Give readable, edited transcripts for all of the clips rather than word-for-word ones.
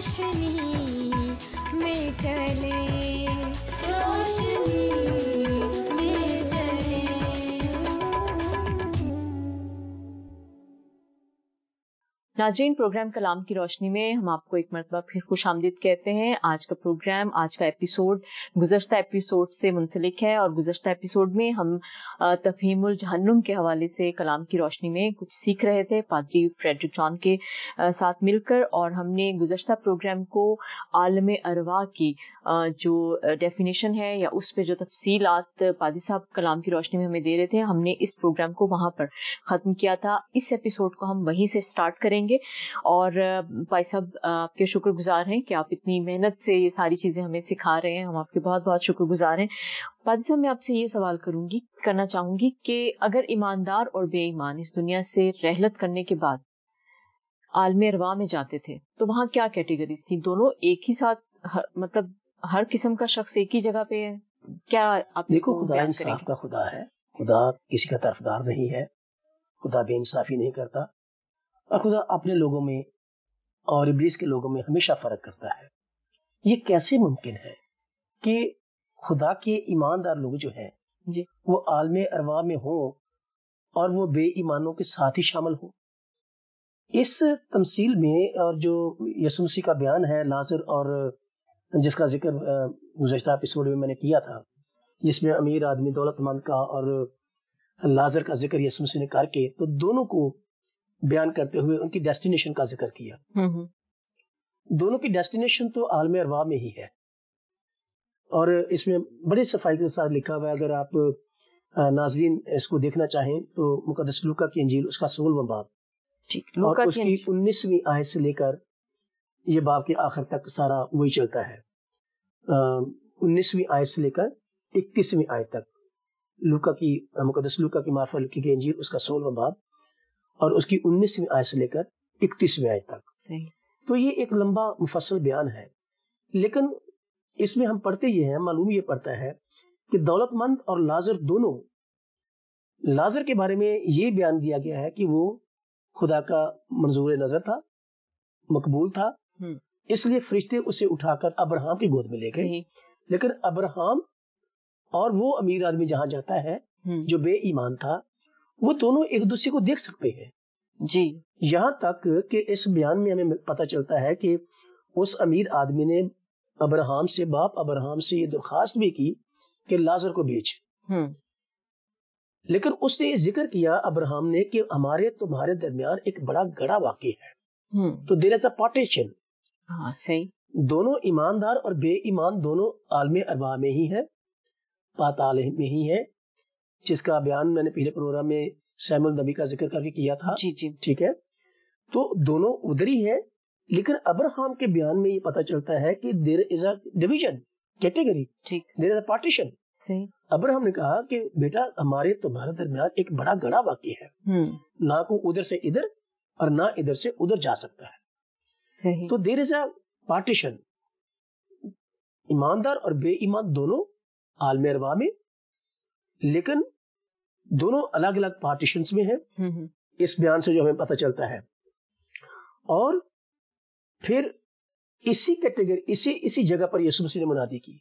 روشنی میں چلے، روشنی میں چلے۔ ناظرین، پروگرام کلام کی روشنی میں ہم آپ کو ایک مرتبہ پھر خوش آمدید کہتے ہیں۔ آج کا پروگرام، آج کا ایپیسوڈ گزشتہ ایپیسوڈ سے منسلک ہے، اور گزشتہ ایپیسوڈ میں ہم تفہیم الجہنم کے حوالے سے کلام کی روشنی میں کچھ سیکھ رہے تھے پادری فریڈرک جان کے ساتھ مل کر، اور ہم نے گزشتہ پروگرام کو عالم ارواح کی جو ڈیفینیشن ہے یا اس پہ جو تفصیلات پادری صاحب کلام کی روشنی میں ہمیں دے رہے تھے، ہم نے اس پروگرام کو وہاں پر ختم کیا تھا۔ اس ایپیسوڈ کو ہم وہیں سے سٹارٹ کریں گے، اور بھائی صاحب آپ کے شکر گزار ہیں کہ آپ اتنی محنت سے یہ ساری چیزیں ہمیں سکھا رہے ہیں، ہم آپ کے بہت بہت شکر گزار ہیں۔ پادری صاحب، میں آپ سے یہ سوال کرنا چاہوں گی کہ اگر ایماندار اور بے ایمان اس دنیا سے رحلت کرنے کے بعد عالم ارواح میں جاتے تھے تو وہاں کیا کیٹیگریز تھی؟ دونوں ایک ہی ساتھ، مطلب ہر قسم کا شخص ایک ہی جگہ پہ ہے؟ کیا آپ دیکھو، خدا انصاف کا خدا ہے، خدا کسی کا طرفدار نہیں ہے، خدا بے انصافی نہیں کرتا، اور خدا اپنے لوگوں میں اور ابلیس کے لوگوں میں ہمیشہ فرق کرتا ہے۔ یہ کیسے ممکن ہے کہ خدا کے ایماندار لوگ جو ہیں جی وہ عالم ارواح میں ہوں اور وہ بے ایمانوں کے ساتھ ہی شامل ہوں؟ اس تمثیل میں اور جو یسوع مسیح کا بیان ہے لازر، اور جس کا ذکر گزشتہ ایپیسوڈ میں نے کیا تھا، جس میں امیر آدمی دولت مند کا اور لازر کا ذکر یسوع مسیح نے کر کے تو دونوں کو بیان کرتے ہوئے ان کی ڈیسٹینیشن کا ذکر کیا۔ دونوں کی ڈیسٹینیشن تو عالم ارواح میں ہی ہے، اور اس میں بڑی صفائی کے ساتھ لکھا ہوا ہے۔ اگر آپ ناظرین اس کو دیکھنا چاہیں تو مقدس لوکا کی انجیل اس کا 16واں باب اور اس کی 19ویں آیت سے لے کر یہ باب کے آخر تک سارا وہی چلتا ہے۔ 19ویں آیت سے لے کر 31ویں آیت تک مقدس لوکا کی معرفت لکھی گئی انجیل اس کا 16واں باب اور اس کی 19ویں آیت سے لے کر 31ویں آیت تک۔ تو یہ ایک لمبا مفصل بیان ہے، لیکن اس میں ہم پڑھتے یہ ہیں، معلوم یہ پڑتا ہے کہ دولت مند اور لازر دونوں، لازر کے بارے میں یہ بیان دیا گیا ہے کہ وہ خدا کا منظور نظر تھا، مقبول تھا، اس لیے فرشتے اسے اٹھا کر ابراہم کی گود میں لے گئے۔ لیکن ابراہم اور وہ امیر آدمی جہاں جاتا ہے جو بے ایمان تھا، وہ دونوں ایک دوسرے کو دیکھ سکتے ہیں جی، یہاں تک کہ اس بیان میں ہمیں پتہ چلتا ہے کہ اس امیر آدمی نے ابراہم سے، باپ ابراہم سے یہ درخواست بھی کی کہ لازر کو بھیج، لیکن اس نے یہ ذکر کیا ابراہم نے کہ ہمارے تمہارے درمیان ایک بڑا گڑھا واقع ہے، تو دیر از اے پارٹیشن۔ صحیح، دونوں ایماندار اور بے ایمان دونوں عالم ارواح میں ہی ہے، پاتال میں ہی ہے، جس کا بیان میں نے پہلے پروگرام میں سیمول نبی کا ذکر کر کے کیا تھا۔ جی جی، ٹھیک ہے، تو دونوں ادھر ہی ہے، لیکن ابراہم کے بیان میں یہ پتہ چلتا ہے کہ there is a division, category, there is a partition. Abraham نے کہا کہ بیٹا ہمارے تمہارے درمیان ایک بڑا گڑھا واقع ہے، نہ کو ادھر سے ادھر اور نہ ادھر سے ادھر جا سکتا ہے، تو دیر از اے پارٹیشن۔ ایماندار اور بے ایمان دونوں عالم ارواح میں، لیکن دونوں الگ الگ پارٹیشنز میں ہیں، اس بیان سے جو ہمیں پتہ چلتا ہے۔ اور پھر اسی کیٹیگری اسی جگہ پر یسوع مسیح نے منادی کی،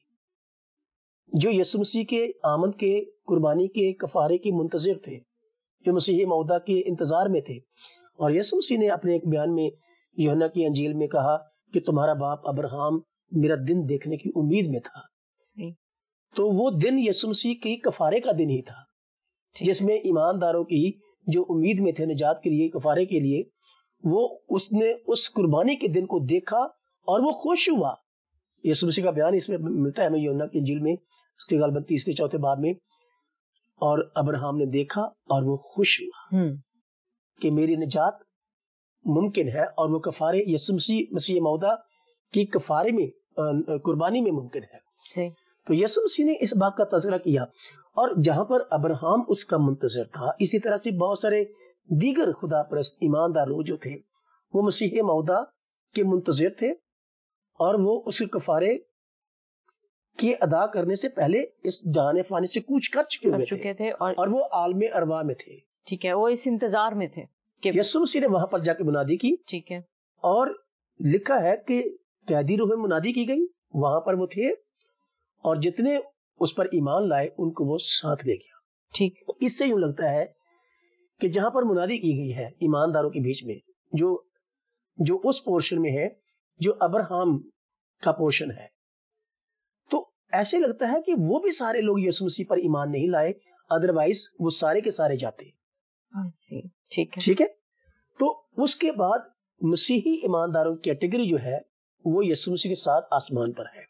جو یسوع مسیح کے آمد کے، قربانی کے، کفارے کے منتظر تھے، جو مسیح موعودہ کے انتظار میں تھے، اور یسوع مسیح نے اپنے ایک بیان میں یوحنا کی انجیل میں کہا کہ تمہارا باپ ابراہم میرا دن دیکھنے کی امید میں تھا۔ تو وہ دن یسوع مسیح کی کفارے کا دن ہی تھا، جس میں ایمانداروں کی جو امید میں تھے نجات کے لیے، کفارے کے لیے، وہ اس نے اس قربانی کے دن کو دیکھا اور وہ خوش ہوا۔ یسوع مسیح کا بیان اس میں ملتا ہے ہمیں یوحنا کی انجیل میں، اس کے غالباً 3-4 باب میں، اور ابراہم نے دیکھا اور وہ خوش ہوا کہ میری نجات ممکن ہے، اور وہ کفارے یسوع مسیح موعودہ کی کفارے میں، قربانی میں ممکن ہے۔ تو یسوع مسیح نے اس بات کا تذکرہ کیا، اور جہاں پر ابراہم اس کا منتظر تھا، اسی طرح سے بہت سارے دیگر خدا پرست ایماندار لوگ جو تھے وہ مسیح موعودہ کے منتظر تھے، اور وہ اس کے کفارے کے ادا کرنے سے پہلے اس جہان فانی سے کوچ کر چکے تھے، اور وہ عالم ارواح میں تھے۔ ٹھیک ہے، وہ اس انتظار میں تھے کہ یسوع مسیح نے وہاں پر جا کے منادی کی، ٹھیک ہے، اور لکھا ہے کہ قیدی روح میں منادی کی گئی، وہاں پر وہ تھے، اور جتنے اس پر ایمان لائے ان کو وہ ساتھ لے گیا. ٹھیک. اس سے یوں لگتا ہے کہ جہاں پر منادی کی گئی ہے ایمانداروں کے بیچ میں، جو اس پورشن میں ہے جو ابراہم کا پورشن ہے، تو ایسے لگتا ہے کہ وہ بھی سارے لوگ یسوع مسیح پر ایمان نہیں لائے، ادروائز وہ سارے کے سارے جاتے. ٹھیک ہے. تو اس کے بعد مسیحی ایمانداروں کی کیٹیگری جو ہے وہ یسوع مسیح کے ساتھ آسمان پر ہے.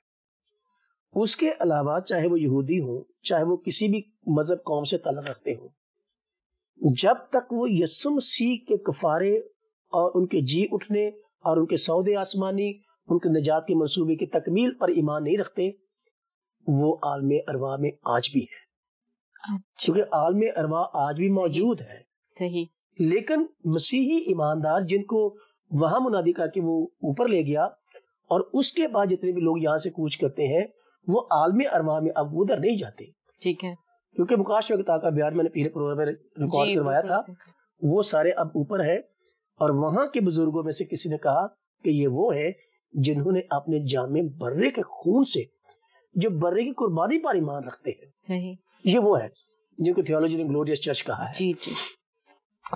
اس کے علاوہ چاہے وہ یہودی ہوں، چاہے وہ کسی بھی مذہب قوم سے تعلق رکھتے ہوں، جب تک وہ یسوع مسیح کے کفارے اور ان کے جی اٹھنے اور ان کے سودے آسمانی، ان کے نجات کے منصوبے کی تکمیل پر ایمان نہیں رکھتے، وہ عالم ارواح میں آج بھی ہے. کیونکہ عالم ارواح آج بھی موجود ہے. صحیح. لیکن مسیحی ایماندار جن کو وہاں منادی کر کے وہ اوپر لے گیا، اور اس کے بعد جتنے بھی لوگ یہاں سے کوچ کرتے ہیں وہ عالم ارواح میں اب ادھر نہیں جاتے. ٹھیک ہے. کیونکہ مکاشفہ کا بیان میں نے پہلے پروگرام میں ریکارڈ کروایا تھا، وہ سارے اب اوپر ہیں. اور وہاں کے بزرگوں میں سے کسی نے کہا کہ یہ وہ ہیں جنہوں نے اپنے جامع برے کے خون سے، جو برے کی قربانی پر ایمان رکھتے ہیں. صحیح. یہ وہ ہے جن کو تھیولوجی نے گلوریس چرچ کہا ہے. جی.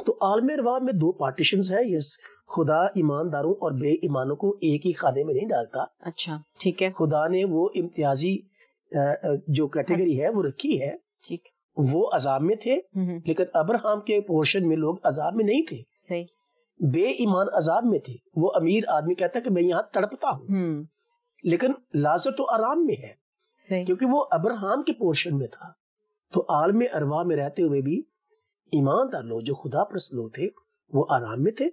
تو عالم ارواح میں دو پارٹیشنز ہیں. یہ خدا ایمانداروں اور بے ایمانوں کو ایک ہی خانے میں نہیں ڈالتا. اچھا. ٹھیک ہے. خدا نے وہ امتیازی جو کیٹیگری ہے وہ رکھی ہے. ٹھیک. وہ عذاب میں تھے، لیکن ابراہم کے پورشن میں لوگ عذاب میں نہیں تھے. صحیح. بے ایمان عذاب میں تھے. وہ امیر آدمی کہتا ہے کہ میں یہاں تڑپتا ہوں، لیکن لازر تو آرام میں ہے. صحیح. کیونکہ وہ ابراہم کے پورشن میں تھا. تو عالم ارواح میں رہتے ہوئے بھی ایماندار لوگ جو خدا پرست لوگ تھے وہ آرام میں تھے،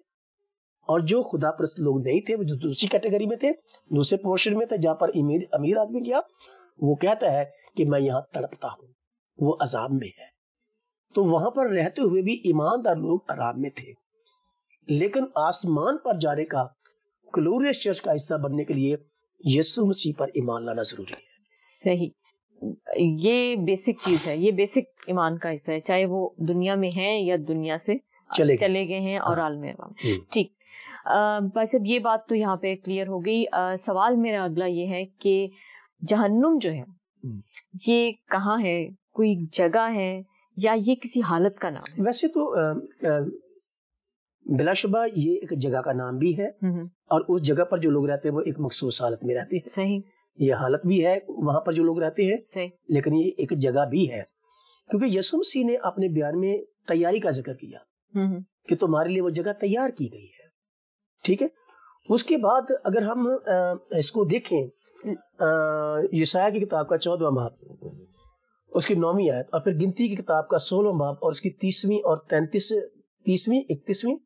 اور جو خدا پرست لوگ نہیں تھے وہ جو دوسری کیٹیگری میں تھے، دوسرے پورشن میں تھے، جہاں پر امیر آدمی گیا وہ کہتا ہے کہ میں یہاں تڑپتا ہوں، وہ عذاب میں ہے. تو وہاں پر رہتے ہوئے بھی ایماندار لوگ آرام میں تھے. لیکن آسمان پر جانے کا، گلوریس چرچ کا حصہ بننے کے لیے یسوع مسیح پر ایمان لانا ضروری ہے. صحیح. یہ بیسک چیز ہے، یہ بیسک ایمان کا حصہ ہے، چاہے وہ دنیا میں ہیں یا دنیا سے چلے گئے ہیں اور عالم ارواح میں. ٹھیک. بھائی صاحب یہ بات تو یہاں پہ کلیئر ہو گئی. سوال میرا اگلا یہ ہے کہ جہنم جو ہے یہ کہاں ہے؟ کوئی جگہ ہے یا یہ کسی حالت کا نام ہے؟ ویسے تو بلا شبہ یہ ایک جگہ کا نام بھی ہے، اور اس جگہ پر جو لوگ رہتے ہیں وہ ایک مخصوص حالت میں رہتے ہیں. صحیح. یہ حالت بھی ہے وہاں پر جو لوگ رہتے ہیں. صحیح. لیکن یہ ایک جگہ بھی ہے، کیونکہ یسوع مسیح نے اپنے بیان میں تیاری کا ذکر کیا کہ تمہارے لیے وہ جگہ تیار کی گئی ہے. ٹھیک ہے. اس کے بعد اگر ہم اس کو دیکھیں، یسایہ کی کتاب کا 14واں باب، اس کی 9ویں آیت، اور پھر گنتی کی کتاب کا 16واں باب اور اس کی 30ویں اور 31ویں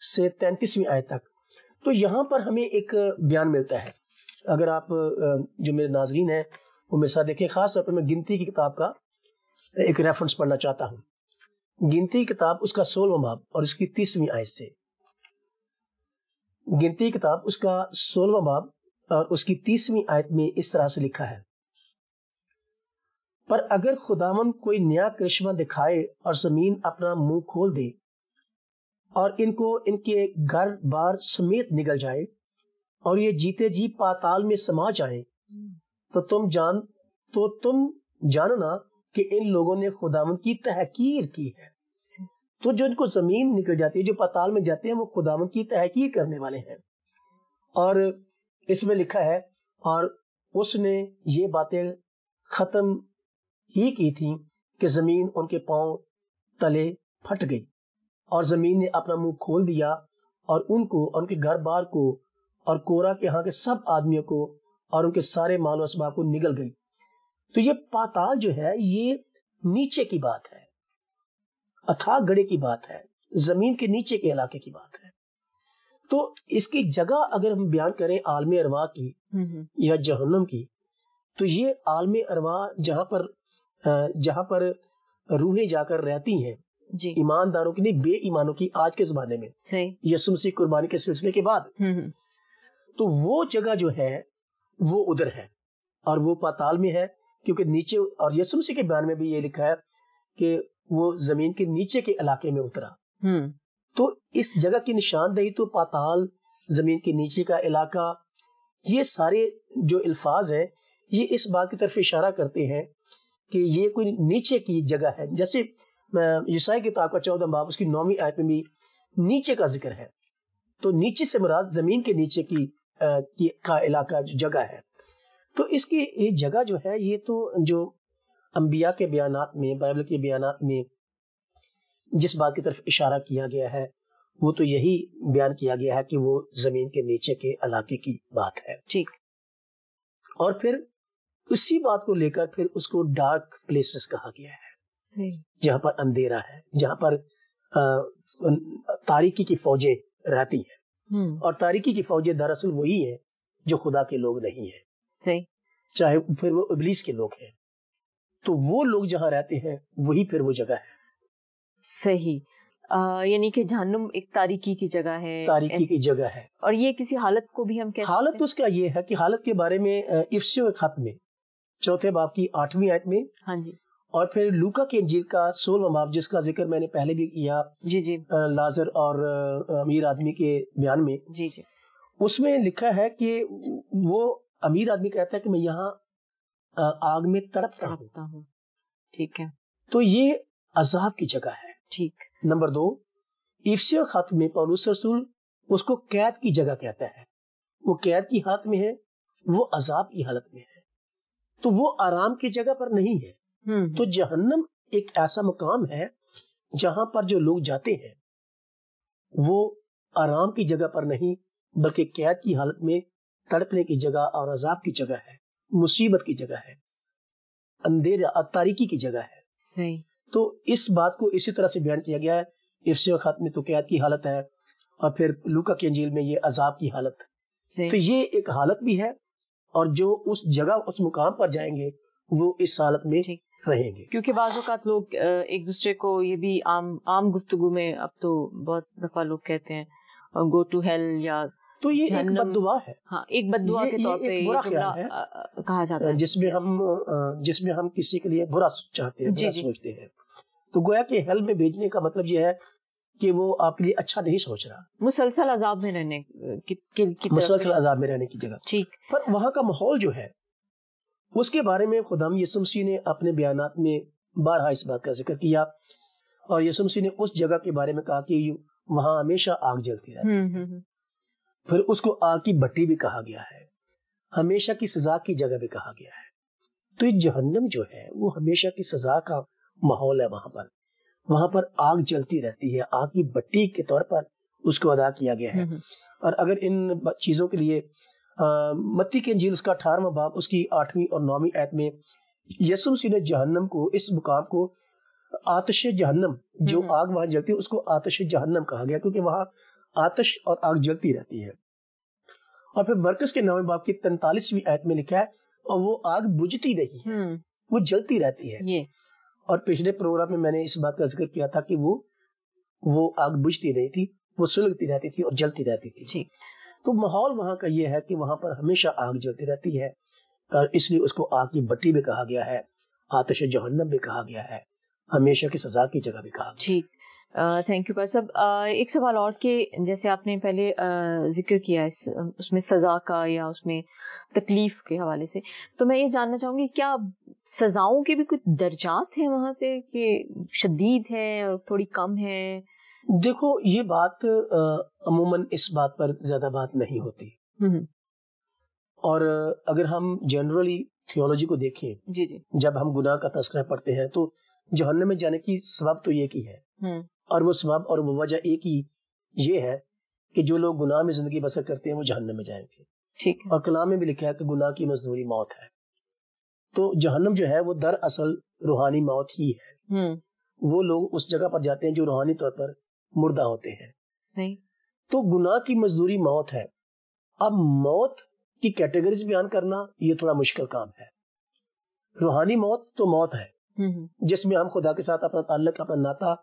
سے 33ویں آیت تک، تو یہاں پر ہمیں ایک بیان ملتا ہے. اگر آپ جو میرے ناظرین ہیں وہ میرے ساتھ دیکھیں، خاص طور پر میں گنتی کی کتاب کا ایک ریفرنس پڑھنا چاہتا ہوں. گنتی کی کتاب اس کا 16واں باب اور اس کی 30ویں آیت سے. گنتی کی کتاب اس کا 16واں باب اور اس کی 30ویں آیت میں اس طرح سے لکھا ہے: پر اگر خداوند کوئی نیا کرشمہ دکھائے اور زمین اپنا منہ کھول دے اور ان کو ان کے گھر بار سمیت نگل جائے اور یہ جیتے جی پاتال میں سما جائیں، تو تم جاننا کہ ان لوگوں نے خداوند کی تحقیر کی ہے. تو جو ان کو زمین نکل جاتی ہے، جو پاتال میں جاتے ہیں، وہ خداوند کی تحقیر کرنے والے ہیں. اور اس میں لکھا ہے، اور اس نے یہ باتیں ختم ہی کی تھی کہ زمین ان کے پاؤں تلے پھٹ گئی، اور زمین نے اپنا منہ کھول دیا اور ان کو، ان کے گھر بار کو، اور کورا کے ہاں کے سب آدمیوں کو اور ان کے سارے مال و اسباب کو نگل گئی. تو یہ پاتال جو ہے یہ نیچے کی بات ہے، اتھاہ گڑھے کی بات ہے، زمین کے نیچے کے علاقے کی بات ہے. تو اس کی جگہ اگر ہم بیان کریں عالم ارواح کی یا جہنم کی، تو یہ عالم ارواح جہاں پر روحیں جا کر رہتی ہیں، جی، ایمانداروں کی نہیں، بے ایمانوں کی. آج کے زمانے میں یسوع مسیح قربانی کے سلسلے کے بعد تو وہ جگہ جو ہے وہ ادھر ہے، اور وہ پاتال میں ہے، کیونکہ نیچے، اور یسوع مسیح کے بیان میں بھی یہ لکھا ہے کہ وہ زمین کے نیچے کے علاقے میں اترا. تو اس جگہ کی نشاندہی تو پاتال، زمین کے نیچے کا علاقہ، یہ سارے جو الفاظ ہیں یہ اس بات کی طرف اشارہ کرتے ہیں کہ یہ کوئی نیچے کی جگہ ہے. جیسے یسائی کتاب کا 14 باب اس کی 9ویں آیت میں بھی نیچے کا ذکر ہے. تو نیچے سے مراد زمین کے نیچے کا علاقہ جو جگہ ہے. تو اس کی یہ جگہ جو ہے یہ تو جو انبیاء کے بیانات میں، بائبل کے بیانات میں جس بات کی طرف اشارہ کیا گیا ہے وہ تو یہی بیان کیا گیا ہے کہ وہ زمین کے نیچے کے علاقے کی بات ہے. ٹھیک. اور پھر اسی بات کو لے کر پھر اس کو ڈارک پلیسز کہا گیا ہے. صحیح. جہاں پر اندھیرا ہے، جہاں پر تاریکی کی فوجیں رہتی ہیں. اور تاریکی کی فوجیں دراصل وہی ہیں جو خدا کے لوگ نہیں ہیں. صحیح. چاہے پھر وہ ابلیس کے لوگ ہیں. تو وہ لوگ جہاں رہتے ہیں وہی پھر وہ جگہ ہے. صحیح. یعنی کہ جہنم ایک تاریکی کی جگہ ہے، تاریکی کی جگہ ہے. اور یہ کسی حالت کو بھی ہم کہہ سکتے ہیں. حالت اس کا یہ ہے کہ حالت کے بارے میں افسیوں کے خط میں 4 باب کی 8ویں آیت میں، ہاں جی، اور پھر لوکا کی انجیل کا 16واں باب جس کا ذکر میں نے پہلے بھی کیا، جی جی، لازر اور امیر آدمی کے بیان میں، جی جی، اس میں لکھا ہے کہ وہ امیر آدمی کہتا ہے کہ میں یہاں آگ میں تڑپتا ہوں. ٹھیک ہے. تو یہ عذاب کی جگہ ہے. ٹھیک. نمبر 2، افسیوں خط میں پولس رسول اس کو قید کی جگہ کہتا ہے. وہ قید کی حالت میں ہے، وہ عذاب کی حالت میں ہے. تو وہ آرام کی جگہ پر نہیں ہے. تو جہنم ایک ایسا مقام ہے جہاں پر جو لوگ جاتے ہیں وہ آرام کی جگہ پر نہیں بلکہ قید کی حالت میں تڑپنے کی جگہ اور عذاب کی جگہ ہے، مصیبت کی جگہ ہے، اندھیرا تاریکی کی جگہ ہے. صحیح. تو اس بات کو اسی طرح سے بیان کیا گیا ہے. افسیوں خط میں تو قید کی حالت ہے، اور پھر لوکا کی انجیل میں یہ عذاب کی حالت. تو یہ ایک حالت بھی ہے، اور جو اس جگہ اس مقام پر جائیں گے وہ اس حالت میں رہیں گے. کیونکہ بعض اوقات لوگ ایک دوسرے کو یہ بھی عام گفتگو میں اب تو بہت دفعہ لوگ کہتے ہیں گو ٹو ہیل، یا تو یہ ایک بد دعا ہے. ہاں، ایک بد دعا کے طور پہ برا خیال ہے کہا جاتا ہے، جس میں ہم کسی کے لیے برا چاہتے ہیں، برا سوچتے ہیں. تو گویا کہ ہیل میں بھیجنے کا مطلب یہ ہے کہ وہ آپ کے لیے اچھا نہیں سوچ رہا. مسلسل عذاب میں رہنے مسلسل عذاب میں رہنے کی جگہ. ٹھیک. پر وہاں کا ماحول جو ہے اس کے بارے میں خدا یسوع مسیح نے اپنے بیانات میں بارہا اس بات کا ذکر کیا، اور یسوع مسیح نے اس جگہ کے بارے میں کہا کہ وہاں ہمیشہ آگ جلتی رہتی ہے. پھر اس کو آگ کی بٹی بھی کہا گیا ہے، ہمیشہ کی سزا کی جگہ بھی کہا گیا ہے. تو یہ جہنم جو ہے وہ ہمیشہ کی سزا کا ماحول ہے. وہاں پر آگ جلتی رہتی ہے، آگ کی بٹی کے طور پر اس کو ادا کیا گیا ہے. اور اگر ان چیزوں کے لیے متی کی انجیل اس کا 18واں باب اس کی 8ویں اور 9ویں آیت میں یسوع مسیح نے جہنم کو، اس مقام کو آتش جہنم، جو آگ وہاں جلتی ہے اس کو آتش جہنم کہا گیا، کیونکہ وہاں آتش اور آگ جلتی رہتی ہے. اور پھر مرکز کے 9ویں باب کی 43ویں آیت میں لکھا ہے اور وہ آگ بجھتی نہیں ہے، وہ جلتی رہتی ہے. اور پچھلے پروگرام میں نے اس بات کا ذکر کیا تھا کہ وہ آگ بجھتی نہیں تھی، وہ سلگتی رہتی تھی اور جلتی رہتی تھی. تو ماحول وہاں کا یہ ہے کہ وہاں پر ہمیشہ آگ جلتی رہتی ہے، اس لیے اس کو آگ کی بٹی بھی کہا گیا ہے، آتش جہنم بھی کہا گیا ہے، ہمیشہ کی سزا کی جگہ بھی کہا گیا. ٹھیک. تھینک یو پاس صاحب. ایک سوال اور کہ جیسے آپ نے پہلے ذکر کیا اس میں سزا کا یا اس میں تکلیف کے حوالے سے، تو میں یہ جاننا چاہوں گی کیا سزاؤں کے بھی کچھ درجات ہیں وہاں پہ کہ شدید ہے اور تھوڑی کم ہے؟ دیکھو یہ بات عموماً اس بات پر زیادہ بات نہیں ہوتی. اور اگر ہم جنرلی تھیولوجی کو دیکھیں، جی جی، جب ہم گناہ کا تذکرہ پڑھتے ہیں تو جہنم میں جانے کی سبب تو ایک ہی ہے، اور وہ سبب اور وہ وجہ ایک ہی یہ ہے کہ جو لوگ گناہ میں زندگی بسر کرتے ہیں وہ جہنم میں جائیں گے. ٹھیک. اور کلام میں بھی لکھا ہے کہ گناہ کی مزدوری موت ہے. تو جہنم جو ہے وہ دراصل روحانی موت ہی ہے. وہ لوگ اس جگہ پر جاتے ہیں جو روحانی طور پر مردہ ہوتے ہیں. صحیح. تو گناہ کی مزدوری موت ہے. اب موت کی کیٹیگریز بیان کرنا یہ تھوڑا مشکل کام ہے. روحانی موت تو موت ہے جس میں ہم خدا کے ساتھ اپنا تعلق، اپنا ناطہ،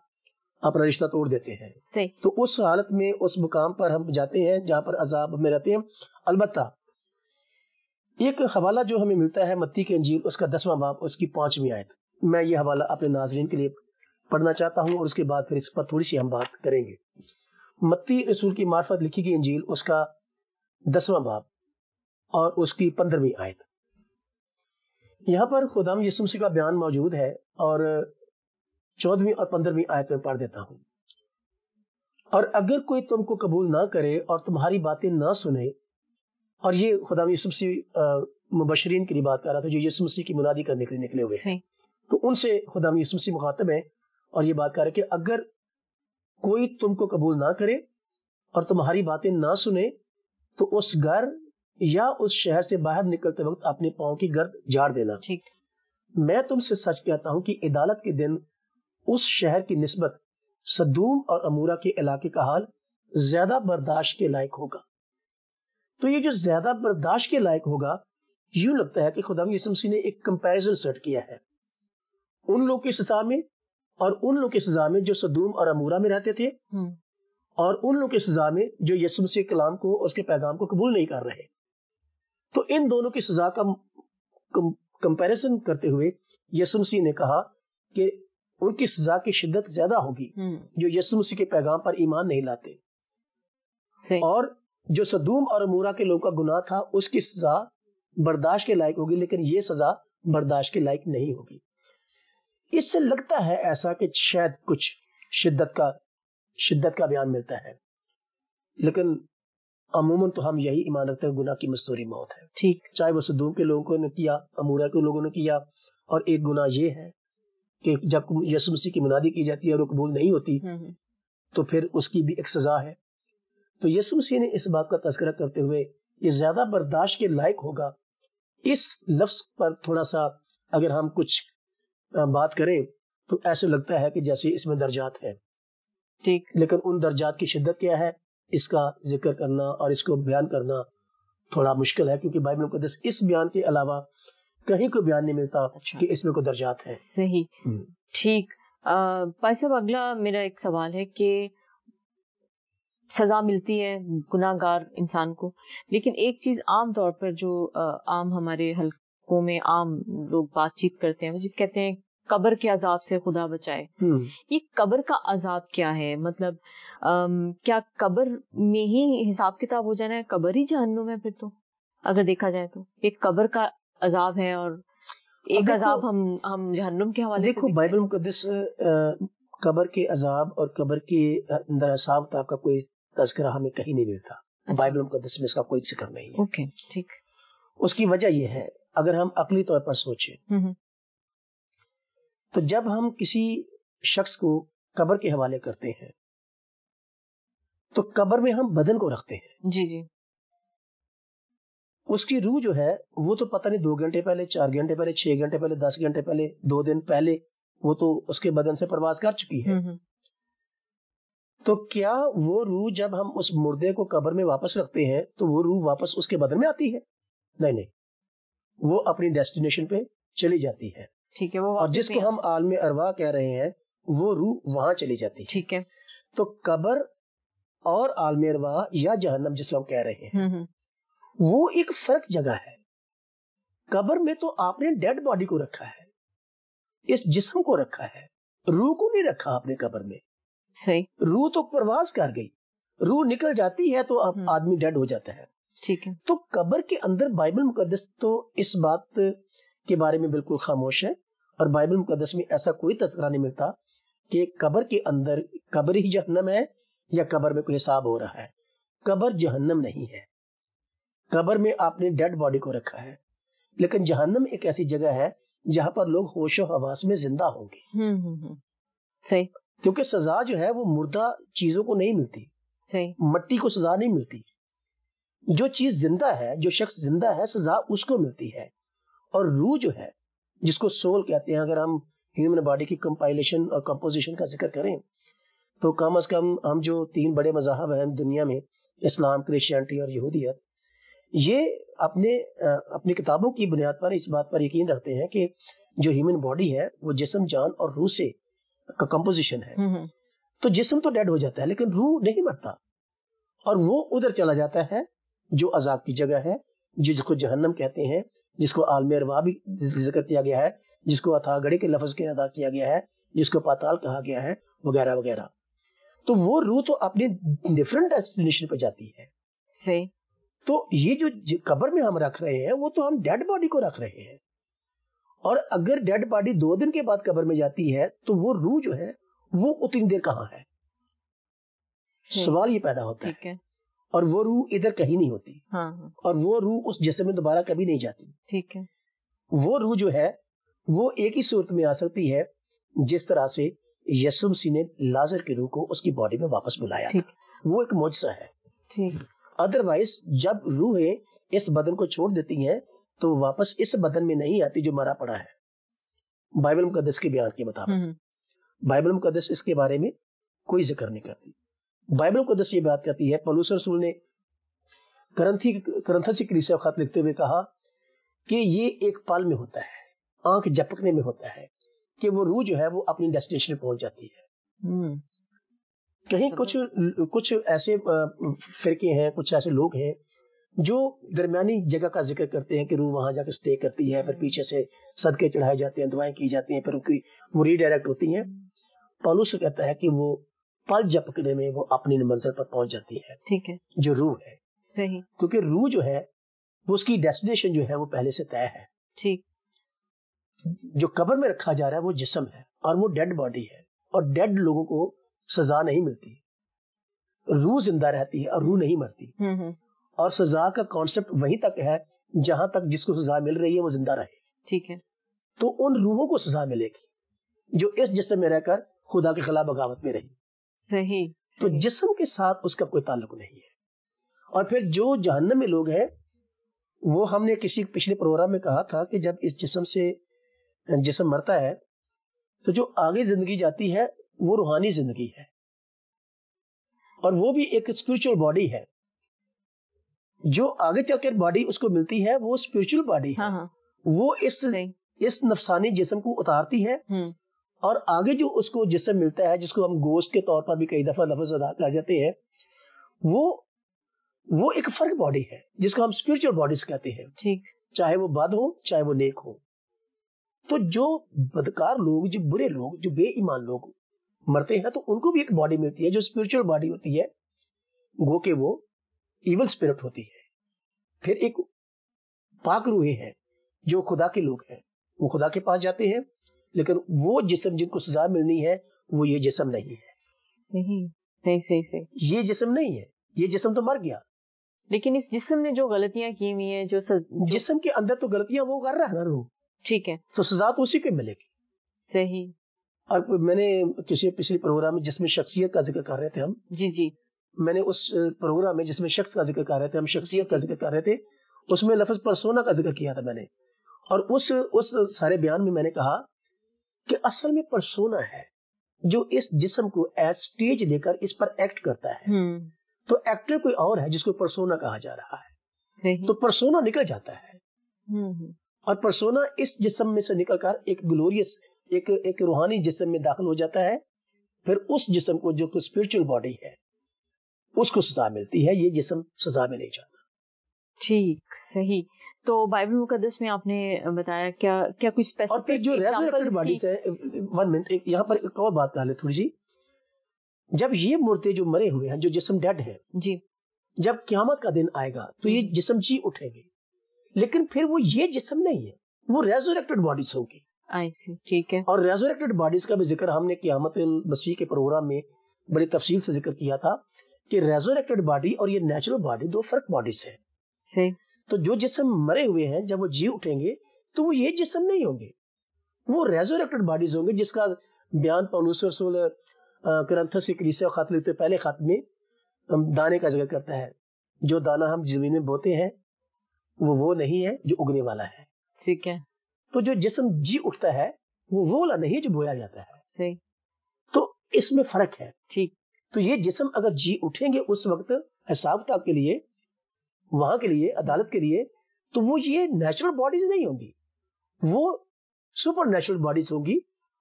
اپنا رشتہ توڑ دیتے ہیں. صحیح. تو اس حالت میں اس مقام پر ہم جاتے ہیں جہاں پر عذاب میں رہتے ہیں. البتہ ایک حوالہ جو ہمیں ملتا ہے متی کی انجیل اس کا 10واں باب اس کی 5ویں آیت، میں یہ حوالہ اپنے ناظرین کے لیے پڑھنا چاہتا ہوں اور اس کے بعد پھر اس پر تھوڑی سی ہم بات کریں گے. متی رسول کی معرفت لکھی گئی انجیل اس کا 10واں باب اور اس کی 15ویں آیت. یہاں پر خدا یسوع مسیح کا بیان موجود ہے اور 14ویں اور 15ویں آیت میں پڑھ دیتا ہوں. اور اگر کوئی تم کو قبول نہ کرے اور تمہاری باتیں نہ سنے، اور یہ خدا یسوع مسیح مبشرین کی بات کر رہا تھا جو یسوع مسیح کی منادی کرنے کے لیے نکلے ہوئے ہیں، تو ان سے خدا یسوع مسیح مخاطب ہے اور یہ بات کر رہا ہے کہ اگر کوئی تم کو قبول نہ کرے اور تمہاری باتیں نہ سنے تو اس گھر یا اس شہر سے باہر نکلتے وقت اپنے پاؤں کی گرد جھاڑ دینا. میں تم سے سچ کہتا ہوں کہ عدالت کے دن اس شہر کی نسبت سدوم اور امورا کے علاقے کا حال زیادہ برداشت کے لائق ہوگا. تو یہ جو زیادہ برداشت کے لائق ہوگا، یوں لگتا ہے کہ خدا یسوع مسیح نے ایک کمپیریزن سیٹ کیا ہے ان لوگوں کی سزا میں اور ان لوگوں کی سزا میں جو سدوم اور امورا میں رہتے تھے، اور ان لوگوں کی سزا میں جو یسوع مسیح کے کلام کو، اس کے پیغام کو قبول نہیں کر رہے. تو ان دونوں کی سزا کا کمپیریزن کرتے ہوئے یسوع مسیح نے کہا کہ ان کی سزا کی شدت زیادہ ہوگی جو یسوع مسیح کے پیغام پر ایمان نہیں لاتے، اور جو سدوم اور امورا کے لوگوں کا گناہ تھا اس کی سزا برداشت کے لائق ہوگی، لیکن یہ سزا برداشت کے لائق نہیں ہوگی. اس سے لگتا ہے ایسا کہ شاید کچھ شدت کا بیان ملتا ہے، لیکن عموماً تو ہم یہی ایمان رکھتے ہیں گناہ کی مستوری موت ہے. ٹھیک، چاہے وہ سدوم کے لوگوں نے کیا، امورا کے لوگوں نے کیا. اور ایک گناہ یہ ہے کہ جب یسوع مسیح کی منادی کی جاتی ہے اور وہ قبول نہیں ہوتی تو پھر اس کی بھی ایک سزا ہے. تو یسوع مسیح نے اس بات کا تذکرہ کرتے ہوئے یہ زیادہ برداشت کے لائق ہوگا، اس لفظ پر تھوڑا سا اگر ہم کچھ بات کریں تو ایسے لگتا ہے کہ جیسے اس میں درجات ہیں. ٹھیک، لیکن ان درجات کی شدت کیا ہے اس کا ذکر کرنا اور اس کو بیان کرنا تھوڑا مشکل ہے، کیونکہ بائبل مقدس اس بیان کے علاوہ کہیں کوئی بیان نہیں ملتا کہ اس میں کوئی درجات ہیں. صحیح، ٹھیک. بھائی صاحب، اگلا میرا ایک سوال ہے کہ سزا ملتی ہے گناہ گار انسان کو، لیکن ایک چیز عام طور پر جو عام ہمارے حلقوں میں عام لوگ بات چیت کرتے ہیں وہ کہتے ہیں قبر کے عذاب سے خدا بچائے. یہ قبر کا عذاب کیا ہے؟ مطلب کیا قبر میں ہی حساب کتاب ہو جانا ہے؟ قبر ہی جہنم ہے پھر تو اگر دیکھا جائے تو ایک قبر کا عذاب ہے اور ایک عذاب ہم جہنم کے حوالے سے دیکھو بائبل مقدس قبر کے عذاب اور قبر کے اندر حساب کتاب کا کوئی تذکرہ ہمیں کہیں نہیں ملتا. بائبل مقدس میں اس کا کوئی ذکر نہیں ہے. اوکے، ٹھیک. اس کی وجہ یہ ہے، اگر ہم عقلی طور پر سوچیں تو جب ہم کسی شخص کو قبر کے حوالے کرتے ہیں تو قبر میں ہم بدن کو رکھتے ہیں. جی. اس کی روح جو ہے وہ تو پتہ نہیں 2 گھنٹے پہلے، 4 گھنٹے پہلے، 6 گھنٹے پہلے، 10 گھنٹے پہلے، 2 دن پہلے وہ تو اس کے بدن سے پرواز کر چکی ہے. تو کیا وہ روح جب ہم اس مردے کو قبر میں واپس رکھتے ہیں تو وہ روح واپس اس کے بدن میں آتی ہے؟ نہیں، وہ اپنی ڈیسٹینیشن پہ چلی جاتی ہے. ٹھیک ہے، اور جس کو ہم عالم ارواح کہہ رہے ہیں وہ روح وہاں چلی جاتی ہے. ٹھیک ہے. تو قبر اور عالم ارواح یا جہنم جس کو ہم کہہ رہے ہیں وہ ایک فرق جگہ ہے. قبر میں تو آپ نے ڈیڈ باڈی کو رکھا ہے، اس جسم کو رکھا ہے، روح کو نہیں رکھا آپ نے قبر میں. صحیح. روح تو پرواز کر گئی، روح نکل جاتی ہے تو آدمی ڈیڈ ہو جاتا ہے. ٹھیک ہے. تو قبر کے اندر بائبل مقدس تو اس بات کے بارے میں بالکل خاموش ہے، اور بائبل مقدس میں ایسا کوئی تذکرہ نہیں ملتا کہ قبر کے اندر قبر ہی جہنم ہے یا قبر میں کوئی حساب ہو رہا ہے. قبر جہنم نہیں ہے. قبر میں آپ نے ڈیڈ باڈی کو رکھا ہے، لیکن جہنم ایک ایسی جگہ ہے جہاں پر لوگ ہوش و حواس میں زندہ ہوں گے. صحیح. کیونکہ سزا جو ہے وہ مردہ چیزوں کو نہیں ملتی. صحیح. مٹی کو سزا نہیں ملتی. جو چیز زندہ ہے، جو شخص زندہ ہے، سزا اس کو ملتی ہے. اور روح جو ہے جس کو سول کہتے ہیں، اگر ہم ہیومن باڈی کی کمپائلیشن اور کمپوزیشن کا ذکر کریں تو کم از کم ہم جو 3 بڑے مذاہب ہیں دنیا میں، اسلام، کرسچینٹی اور یہودیت، یہ اپنی کتابوں کی بنیاد پر اس بات پر یقین رکھتے ہیں کہ جو ہیومن باڈی ہے وہ جسم، جان اور روح سے کا کمپوزیشن ہے. تو جسم تو ڈیڈ ہو جاتا ہے لیکن روح نہیں مرتا، اور وہ ادھر چلا جاتا ہے جو عذاب کی جگہ ہے، جس کو جہنم کہتے ہیں، جس کو عالم ارواح بھی ذکر کیا گیا ہے، جس کو اتھا گڑھے کے لفظ کے ادا کیا گیا ہے، جس کو پاتال کہا گیا ہے، وغیرہ وغیرہ. تو وہ روح تو اپنی ڈیفرنٹ ڈیسٹینیشن پہ جاتی ہے. صحیح. تو یہ جو قبر میں ہم رکھ رہے ہیں وہ تو ہم ڈیڈ باڈی کو رکھ رہے ہیں، اور اگر ڈیڈ باڈی 2 دن کے بعد قبر میں جاتی ہے تو وہ روح جو ہے وہ اتنی دیر کہاں ہے؟ سوال یہ پیدا ہوتا ہے، اور وہ روح ادھر کہیں نہیں ہوتی، اور وہ روح اس جسم میں دوبارہ کبھی نہیں جاتی۔ ٹھیک ہے، وہ روح جو ہے وہ ایک ہی صورت میں آ سکتی ہے جس طرح سے یسوع مسیح نے لازر کی روح کو اس کی باڈی میں واپس بلایا تھا، وہ ایک معجزہ ہے۔ ادروائز جب روحیں اس بدن کو چھوڑ دیتی ہیں تو واپس اس بدن میں نہیں آتی جو مرا پڑا ہے، بائبل مقدس کے بیان کے مطابق۔ بائبل مقدس اس کے بارے میں کوئی ذکر نہیں کرتی۔ بائبل مقدس یہ بات کہتی ہے، پولس رسول نے کرنتھس کی کلیسیا کو خط لکھتے ہوئے کہا کہ یہ ایک پل میں ہوتا ہے، آنکھ جھپکنے میں ہوتا ہے کہ وہ روح جو ہے وہ اپنی ڈیسٹینیشن پہ پہنچ جاتی ہے۔ کہیں کچھ ایسے فرقے ہیں، کچھ ایسے لوگ ہیں جو درمیانی جگہ کا ذکر کرتے ہیں کہ روح وہاں جا کے سٹے کرتی ہے، پھر پیچھے سے صدقے چڑھائے جاتے ہیں، دعائیں کی جاتی ہیں، پھر ان کی وہ ری ڈائریکٹ ہوتی ہیں۔ پولس کہتا ہے کہ وہ پل جھپکنے میں وہ اپنی منزل پر پہنچ جاتی ہے، ٹھیک ہے، جو روح ہے، صحیح، کیونکہ روح جو ہے وہ اس کی ڈیسٹینیشن جو ہے وہ پہلے سے طے ہے۔ ٹھیک، جو قبر میں رکھا جا رہا ہے وہ جسم ہے اور وہ ڈیڈ باڈی ہے، اور ڈیڈ لوگوں کو سزا نہیں ملتی، روح زندہ رہتی ہے اور روح نہیں مرتی، اور سزا کا کانسیپٹ وہیں تک ہے جہاں تک جس کو سزا مل رہی ہے وہ زندہ رہے۔ ٹھیک ہے، تو ان روحوں کو سزا ملے گی جو اس جسم میں رہ کر خدا کے خلاف بغاوت میں رہی۔ صحیح، تو جسم کے ساتھ اس کا کوئی تعلق نہیں ہے۔ اور پھر جو جہنم میں لوگ ہیں وہ ہم نے کسی پچھلے پروگرام میں کہا تھا کہ جب اس جسم سے جسم مرتا ہے تو جو آگے زندگی جاتی ہے وہ روحانی زندگی ہے، اور وہ بھی ایک اسپرچل باڈی ہے۔ جو آگے چل کر باڈی اس کو ملتی ہے وہ اسپرچل باڈی ہے، وہ اس نفسانی جسم کو اتارتی ہے، اور آگے جو اس کو جسم ملتا ہے جس کو ہم گوشت کے طور پر بھی کئی دفعہ لفظ ادا کر جاتے ہیں، وہ ایک فرق باڈی ہے جس کو ہم اسپرچل باڈیز کہتے ہیں، چاہے وہ بد ہو چاہے وہ نیک ہو۔ تو جو بدکار لوگ، جو برے لوگ، جو بے ایمان لوگ مرتے ہیں تو ان کو بھی ایک باڈی ملتی ہے جو اسپرچل باڈی ہوتی ہے، گو کہ وہ ایول اسپرٹ ہوتی ہے۔ پھر ایک پاک روحیں ہیں جو خدا کے لوگ ہیں، وہ خدا کے پاس جاتے ہیں، لیکن وہ جسم جن کو سزا ملنی ہے وہ یہ جسم نہیں ہے۔ صحیح، یہ جسم نہیں ہے، یہ جسم تو مر گیا، لیکن اس جسم نے جو غلطیاں کی ہوئی ہیں، جو جسم کے اندر تو غلطیاں وہ کر رہا ہے نا روح، ٹھیک ہے، تو سزا تو اسی کو ملے گی۔ صحیح۔ اور میں نے کسی پچھلے پروگرام میں جس میں شخصیت کا ذکر کر رہے تھے ہم، جی میں نے اس پروگرام میں جس میں شخص کا ذکر کر رہے تھے، ہم شخصیت کا ذکر کر رہے تھے، اس میں لفظ پرسونا کا ذکر کیا تھا میں نے، اور اس سارے بیان میں نے کہا کہ اصل میں پرسونا ہے جو اس جسم کو ایز سٹیج لے کر اس پر ایکٹ کرتا ہے، تو ایکٹر کوئی اور ہے جس کو پرسونا کہا جا رہا ہے، تو پرسونا نکل جاتا ہے، اور پرسونا اس جسم میں سے نکل کر ایک گلوریس ایک روحانی جسم میں داخل ہو جاتا ہے، پھر اس جسم کو جو اسپرچل باڈی ہے اس کو سزا ملتی ہے، یہ جسم سزا میں نہیں جاتا۔ ٹھیک، صحیح۔ تو بائبل مقدس میں آپ نے بتایا کیا کوئی اسپیسیفک، اور پھر جو ریزرریکٹڈ باڈیز ہے، 1 منٹ یہاں پر ایک اور بات کہہ لیں تھوڑی سی، جب یہ مردے جو مرے ہوئے ہیں، جو جسم ڈیڈ ہے، جی، جب قیامت کا دن آئے گا تو یہ جسم جی اٹھیں گے، لیکن پھر وہ یہ جسم نہیں ہے، وہ ریزرریکٹڈ باڈیز ہوں گی۔ ٹھیک ہے، اور ریزرریکٹڈ باڈیز کا بھی ذکر ہم نے قیامت المسیح کے پروگرام میں بڑی تفصیل سے ذکر کیا تھا کہ ریزرریکٹڈ باڈی اور یہ نیچرل باڈی 2 فرق باڈیز ہیں۔ صحیح۔ تو جو جسم مرے ہوئے ہیں جب وہ جی اٹھیں گے تو وہ یہ جسم نہیں ہوں گے، وہ ریزرریکٹڈ باڈیز ہوں گے، جس کا بیان پولس رسول کرنتھس کی کلیسیا خط لکھتے پہلے خط میں دانے کا ذکر کرتا ہے، جو دانا ہم زمین میں بوتے ہیں وہ نہیں ہے جو اگنے والا ہے۔ ٹھیک ہے، تو جو جسم جی اٹھتا ہے وہ والا نہیں ہے جو بویا جاتا ہے۔ صحیح، تو اس میں فرق ہے۔ ٹھیک، تو یہ جسم اگر جی اٹھیں گے اس وقت حساب کتاب کے لیے، وہاں کے لیے، عدالت کے لیے، تو وہ یہ نیچرل باڈیز نہیں ہوں گی، وہ سپر نیچرل باڈیز ہوں گی،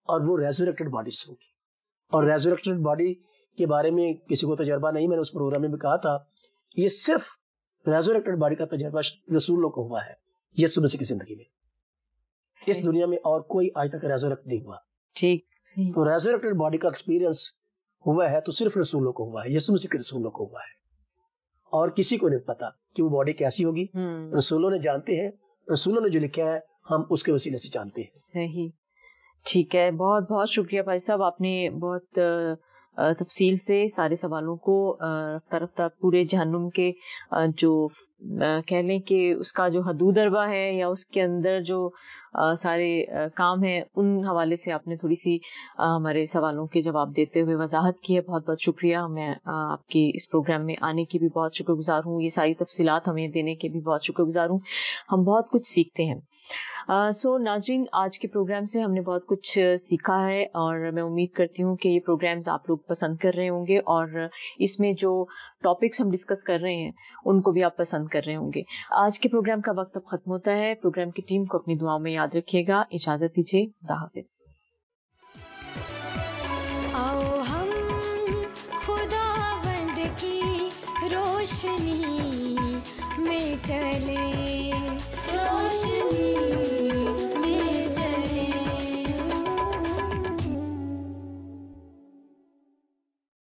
اور وہ ریزرریکٹڈ باڈیز ہوں گی۔ اور ریزرریکٹڈ باڈی کے بارے میں کسی کو تجربہ نہیں، میں نے اس پروگرام میں بھی کہا تھا، یہ صرف ریزرریکٹڈ باڈی کا تجربہ رسولوں کو ہوا ہے یسوع مسیح کی زندگی میں، اس دنیا میں اور کوئی آج تک ریزرریکٹ نہیں ہوا۔ ٹھیک، تو ریزرریکٹڈ باڈی کا ایکسپیرینس ہوا ہے تو صرف رسولوں کو ہوا ہے، یسوع مسیح کے رسولوں کو ہوا ہے، اور کسی کو نہیں پتا کہ وہ باڈی کیسی ہوگی. رسولوں نے جانتے ہیں, رسولوں نے جو لکھا ہے ہم اس کے وسیلے سے جانتے ہیں. صحیح, ٹھیک ہے. بہت بہت شکریہ بھائی صاحب, آپ نے بہت تفصیل سے سارے سوالوں کو رفتہ رفتہ پورے جہنم کے جو کہہ لیں کہ اس کا جو حدود اربع ہے یا اس کے اندر جو سارے کام ہیں ان حوالے سے آپ نے تھوڑی سی ہمارے سوالوں کے جواب دیتے ہوئے وضاحت کی ہے. بہت بہت شکریہ. میں آپ کی اس پروگرام میں آنے کی بھی بہت شکر گزار ہوں, یہ ساری تفصیلات ہمیں دینے کے بھی بہت شکر گزار ہوں. ہم بہت کچھ سیکھتے ہیں. سو ناظرین, آج کے پروگرام سے ہم نے بہت کچھ سیکھا ہے اور میں امید کرتی ہوں کہ یہ پروگرامز آپ لوگ پسند کر رہے ہوں گے اور اس میں جو ٹاپکس ہم ڈسکس کر رہے ہیں ان کو بھی آپ پسند کر رہے ہوں گے. آج کے پروگرام کا وقت اب ختم ہوتا ہے. پروگرام کی ٹیم کو اپنی دعاؤں میں یاد رکھیے گا. اجازت دیجیے. خدا حافظ. آؤ ہم خداوند کی روشنی میں چلے.